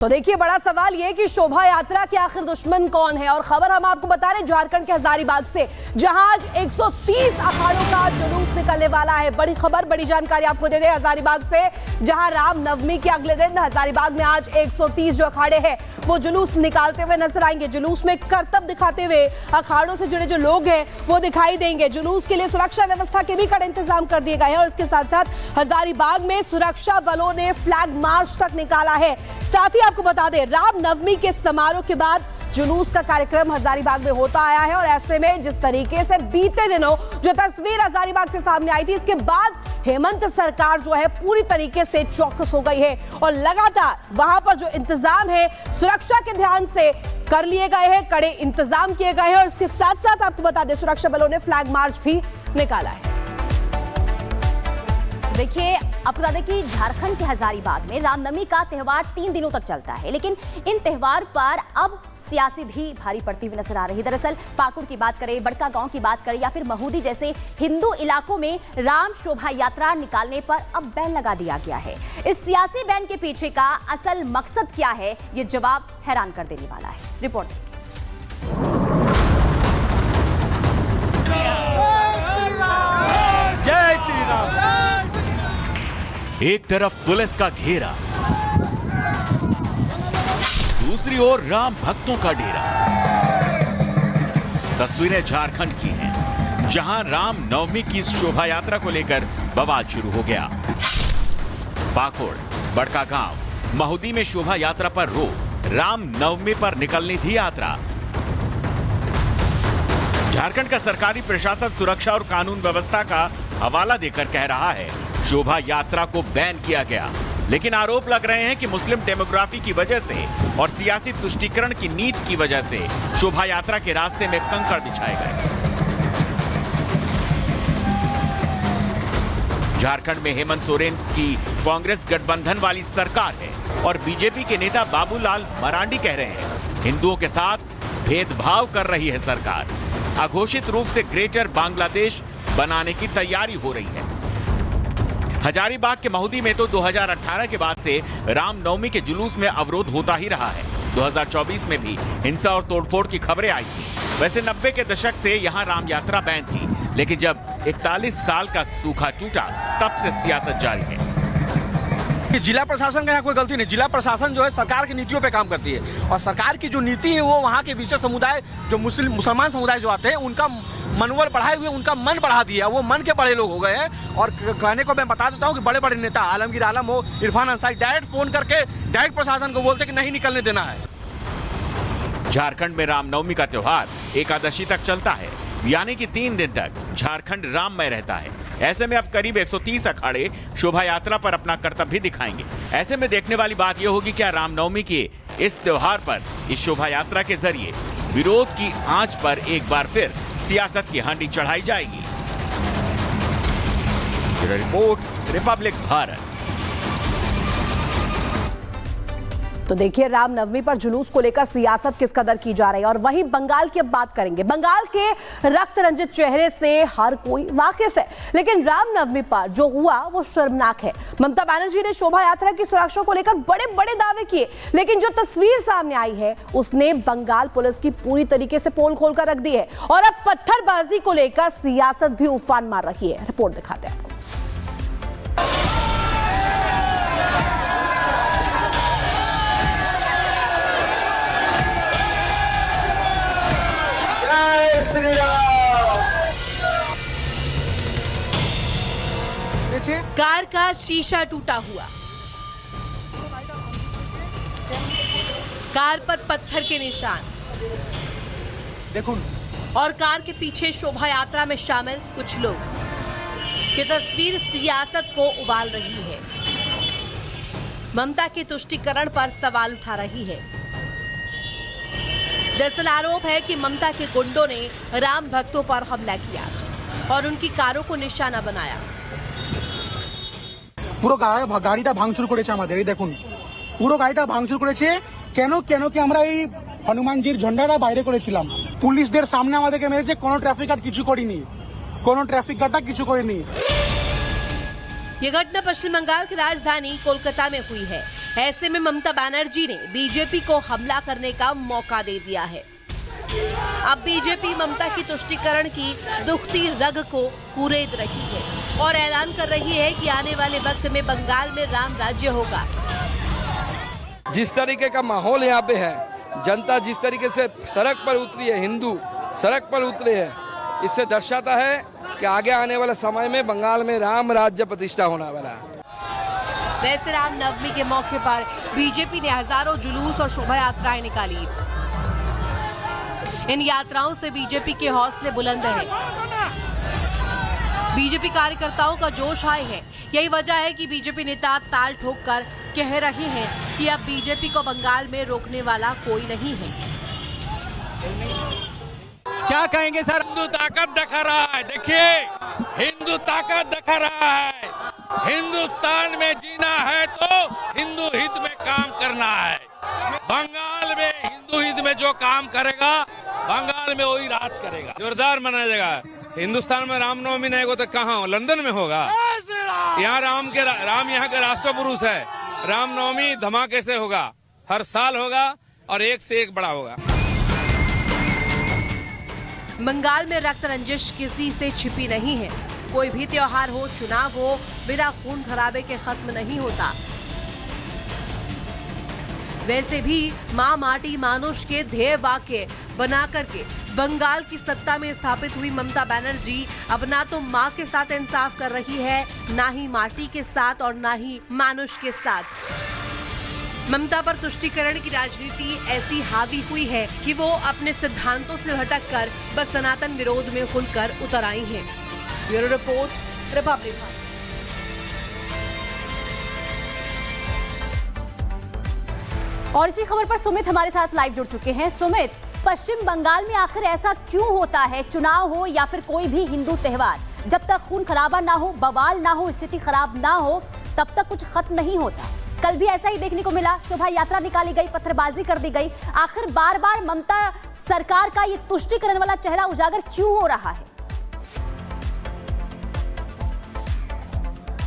तो देखिए, बड़ा सवाल ये कि शोभा यात्रा के आखिर दुश्मन कौन है। और खबर हम आपको बता रहे झारखंड के हजारीबाग से, जहां आज 130 अखाड़ों का जुलूस निकलने वाला है। बड़ी खबर, बड़ी जानकारी आपको दे दे हजारीबाग से, जहां रामनवमी के अगले दिन हजारीबाग में आज 130 जो अखाड़े हैं वो जुलूस निकालते हुए नजर आएंगे। जुलूस में करतब दिखाते हुए अखाड़ों से जुड़े जो लोग हैं वो दिखाई देंगे। जुलूस के लिए सुरक्षा व्यवस्था के भी कड़े इंतजाम कर दिए गए हैं और इसके साथ साथ हजारीबाग में सुरक्षा बलों ने फ्लैग मार्च तक निकाला है। साथ ही आपको बता दें, रामनवमी के समारोह के बाद जुलूस का कार्यक्रम हजारीबाग में होता आया है और ऐसे में जिस तरीके से बीते दिनों जो तस्वीर हजारीबाग से सामने आई थी, इसके बाद हेमंत सरकार जो है पूरी तरीके से चौकस हो गई है और लगातार वहां पर जो इंतजाम है सुरक्षा के ध्यान से कर लिए गए हैं, कड़े इंतजाम किए गए हैं। और इसके साथ साथ आपको बता दें, सुरक्षा बलों ने फ्लैग मार्च भी निकाला है। देखिए, आपको बता दें कि झारखंड के हजारीबाग में रामनवमी का त्यौहार 3 दिनों तक चलता है, लेकिन इन त्यौहार पर अब सियासी भी भारी पड़ती हुई नजर आ रही है। दरअसल पाकुड़ की बात करें, बड़का गांव की बात करें या फिर महूदी जैसे हिंदू इलाकों में राम शोभा यात्रा निकालने पर अब बैन लगा दिया गया है। इस सियासी बैन के पीछे का असल मकसद क्या है, ये जवाब हैरान कर देने वाला है। रिपोर्ट जय श्री राम। एक तरफ पुलिस का घेरा, दूसरी ओर राम भक्तों का डेरा। तस्वीरें झारखंड की हैं, जहां राम नवमी की शोभा यात्रा को लेकर बवाल शुरू हो गया। पाकुड़, बड़का गांव, महूदी में शोभा यात्रा पर रोक, राम नवमी पर निकलनी थी यात्रा। झारखंड का सरकारी प्रशासन सुरक्षा और कानून व्यवस्था का हवाला देकर कह रहा है शोभा यात्रा को बैन किया गया, लेकिन आरोप लग रहे हैं कि मुस्लिम डेमोग्राफी की वजह से और सियासी तुष्टीकरण की नीति की वजह से शोभा यात्रा के रास्ते में कंकड़ बिछाए गए। झारखंड में हेमंत सोरेन की कांग्रेस गठबंधन वाली सरकार है और बीजेपी के नेता बाबूलाल मरांडी कह रहे हैं हिंदुओं के साथ भेदभाव कर रही है सरकार। अघोषित रूप से ग्रेटर बांग्लादेश बनाने की तैयारी हो रही है। हजारीबाग के महूदी में तो 2018 के बाद से रामनवमी के जुलूस में अवरोध होता ही रहा है। 2024 में भी हिंसा और तोड़फोड़ की खबरें आई थी। वैसे 90 के दशक से यहां राम यात्रा बैन थी, लेकिन जब 41 साल का सूखा टूटा तब से सियासत जारी है। जिला प्रशासन का यहाँ कोई गलती नहीं। जिला प्रशासन जो है सरकार की नीतियों पे काम करती है और सरकार की जो नीति है वो वहाँ के विशेष समुदाय जो मुसलमान समुदाय जो आते हैं उनका मनोबल बढ़ाए हुए उनका मन बढ़ा दिया। वो मन के बड़े लोग हो गए हैं। और कहने को मैं बता देता हूँ कि बड़े बड़े नेता आलमगीर आलम हो, इरफान अंसारी डायरेक्ट फोन करके डायरेक्ट प्रशासन को बोलते कि नहीं निकलने देना है। झारखंड में रामनवमी का त्योहार एकादशी तक चलता है, यानी कि 3 दिन तक झारखंड राममय रहता है। ऐसे में अब करीब 130 अखाड़े शोभा यात्रा पर अपना कर्तव्य भी दिखाएंगे। ऐसे में देखने वाली बात यह होगी क्या रामनवमी के इस त्योहार पर इस शोभा यात्रा के जरिए विरोध की आंच पर एक बार फिर सियासत की हांडी चढ़ाई जाएगी। Report, Republic Bharat. तो देखिए, रामनवमी पर जुलूस को लेकर सियासत किस कदर की जा रही है। और वहीं बंगाल की अब बात करेंगे। बंगाल के रक्त रंजित चेहरे से हर कोई वाकिफ है, लेकिन रामनवमी पर जो हुआ वो शर्मनाक है। ममता बनर्जी ने शोभा यात्रा की सुरक्षा को लेकर बड़े बड़े दावे किए, लेकिन जो तस्वीर सामने आई है उसने बंगाल पुलिस की पूरी तरीके से पोल खोलकर रख दी है। और अब पत्थरबाजी को लेकर सियासत भी उफान मार रही है। रिपोर्ट दिखाते हैं आपको। कार का शीशा टूटा हुआ, कार पर पत्थर के निशान, देखो, और कार के पीछे शोभा यात्रा में शामिल कुछ लोग। ये तस्वीर सियासत को उबाल रही है, ममता के तुष्टीकरण पर सवाल उठा रही है। दरअसल आरोप है कि ममता के गुंडों ने राम भक्तों पर हमला किया और उनकी कारों को निशाना बनाया। পুরো গাড়িটা ভাঙচুর করেছে আমাদের। এই দেখুন, পুরো গাড়িটা ভাঙচুর করেছে। কেন কি আমরা এই হনুমানজির ঝন্ডাটা বাইরে করেছিলাম, পুলিশদের সামনে আমাদেরকে মেরেছে। কোনো ট্রাফিক গার্ড কিছু করেনি, কোনো ট্রাফিক গার্ডটা কিছু করেনি। ये घटना पश्चिम बंगाल की राजधानी कोलकाता में हुई है। ऐसे में ममता बनर्जी ने बीजेपी को हमला करने का मौका दे दिया है। अब बीजेपी ममता की तुष्टीकरण की दुखती रग को कुरेद रही है और ऐलान कर रही है कि आने वाले वक्त में बंगाल में राम राज्य होगा। जिस तरीके का माहौल यहाँ पे है, जनता जिस तरीके से सड़क पर उतरी है, हिंदू सड़क पर उतरे हैं, इससे दर्शाता है कि आगे आने वाले समय में बंगाल में राम राज्य प्रतिष्ठा होने वाला है। वैसे रामनवमी के मौके पर बीजेपी ने हजारों जुलूस और शोभा यात्राएं निकाली। इन यात्राओं से बीजेपी के हौसले बुलंद हैं। बीजेपी कार्यकर्ताओं का जोश हाई है। यही वजह है कि बीजेपी नेता ताल ठोककर कह रहे हैं कि अब बीजेपी को बंगाल में रोकने वाला कोई नहीं है। क्या कहेंगे सर? हिंदू ताकत दिखा रहा है। देखिए, हिंदू ताकत दिखा रहा है। हिंदुस्तान में जीना है तो हिंदू हित में काम करना है। बंगाल में हिंदू हित में जो काम करेगा, बंगाल में वही राज करेगा। जोरदार मनाया जाएगा। हिंदुस्तान में रामनवमी नहीं होगा तो कहाँ? लंदन में होगा। यहाँ राम यहाँ के राष्ट्र पुरुष है। रामनवमी धमाके से होगा, हर साल होगा और एक से एक बड़ा होगा। बंगाल में रक्त रंजिश किसी से छिपी नहीं है। कोई भी त्योहार हो, चुनाव हो, बिना खून खराबे के खत्म नहीं होता। वैसे भी मां माटी मानुष के ध्येय वाक्य बना करके बंगाल की सत्ता में स्थापित हुई ममता बनर्जी अब ना तो मां के साथ इंसाफ कर रही है, ना ही माटी के साथ और ना ही मानुष के साथ। ममता पर तुष्टीकरण की राजनीति ऐसी हावी हुई है कि वो अपने सिद्धांतों से भटककर बस सनातन विरोध में खुलकर उतर आई हैं। Bureau report, Republic Bharat. और इसी खबर पर सुमित हमारे साथ लाइव जुड़ चुके हैं। सुमित, पश्चिम बंगाल में आखिर ऐसा क्यों होता है, चुनाव हो या फिर कोई भी हिंदू त्योहार, जब तक खून खराबा ना हो, बवाल ना हो, स्थिति खराब ना हो, तब तक कुछ खत्म नहीं होता। कल भी ऐसा ही देखने को मिला। शोभा यात्रा निकाली गई, पत्थरबाजी कर दी गई। आखिर बार बार ममता सरकार का ये तुष्टीकरण वाला चेहरा उजागर क्यों हो रहा है?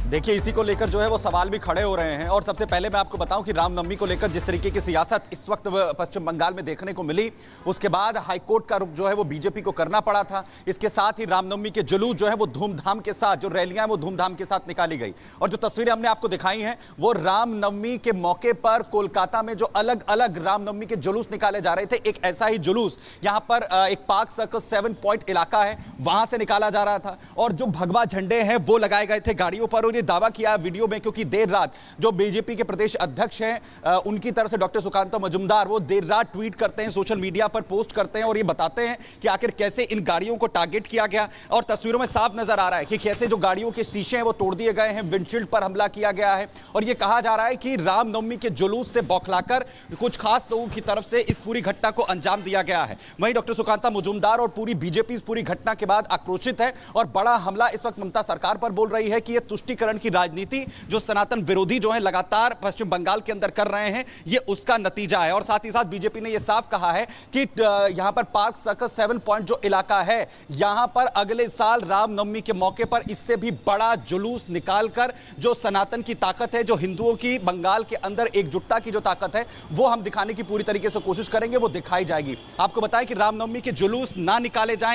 देखिए, इसी को लेकर जो है वो सवाल भी खड़े हो रहे हैं। और सबसे पहले मैं आपको बताऊं कि रामनवमी को लेकर जिस तरीके की सियासत इस वक्त पश्चिम बंगाल में देखने को मिली, उसके बाद हाईकोर्ट का रुख जो है वो बीजेपी को करना पड़ा था। इसके साथ ही रामनवमी के जुलूस जो है वो धूमधाम के साथ, जो रैलियां वो धूमधाम के साथ निकाली गई। और जो तस्वीरें हमने आपको दिखाई हैं वो रामनवमी के मौके पर कोलकाता में जो अलग अलग रामनवमी के जुलूस निकाले जा रहे थे, एक ऐसा ही जुलूस यहां पर एक पार्क सर्कस 7 पॉइंट इलाका है, वहां से निकाला जा रहा था। और जो भगवा झंडे हैं वो लगाए गए थे गाड़ियों पर। और दावा किया वीडियो में, क्योंकि देर रात जो बीजेपी के प्रदेश अध्यक्ष हैं उनकी तरफ से डॉक्टर सुकांत मजूमदार, वो देर रात ट्वीट करते हैं, सोशल मीडिया पर पोस्ट करते हैं और ये बताते हैं कि आखिर कैसे इन गाड़ियों को टारगेट किया गया। और तस्वीरों में साफ नजर आ रहा है कि कैसे जो गाड़ियों के शीशे हैं वो तोड़ दिए गए हैं, विंडशील्ड पर हमला किया गया है। और ये कहा जा रहा है कि रामनवमी के जुलूस से बौखलाकर कुछ खास लोगों की तरफ से इस पूरी घटना को अंजाम दिया गया है। वहीं डॉक्टर सुकांत मजूमदार और पूरी बीजेपी इस पूरी घटना के बाद आक्रोशित है और बड़ा हमला इस वक्त ममता सरकार पर बोल रही है कि यह तुष्टीकरण की राजनीति जो सनातन विरोधी जो है लगातार पश्चिम बंगाल के अंदर कर रहे हैं, ये उसका नतीजा है। और साथ ही साथ बीजेपी ने यह साफ कहा है कि यहां पर पार्क सर्कस 7 पॉइंट जो इलाका है, यहां पर अगले साल रामनवमी के मौके पर इससे भी बड़ा जुलूस निकालकर जो सनातन की ताकत है, जो हिंदुओं की बंगाल के अंदर एकजुटता की जो ताकत है, वो हम दिखाने की पूरी तरीके से कोशिश करेंगे, वो दिखाई जाएगी। आपको बताएं कि रामनवमी के जुलूस ना निकाले जाएं,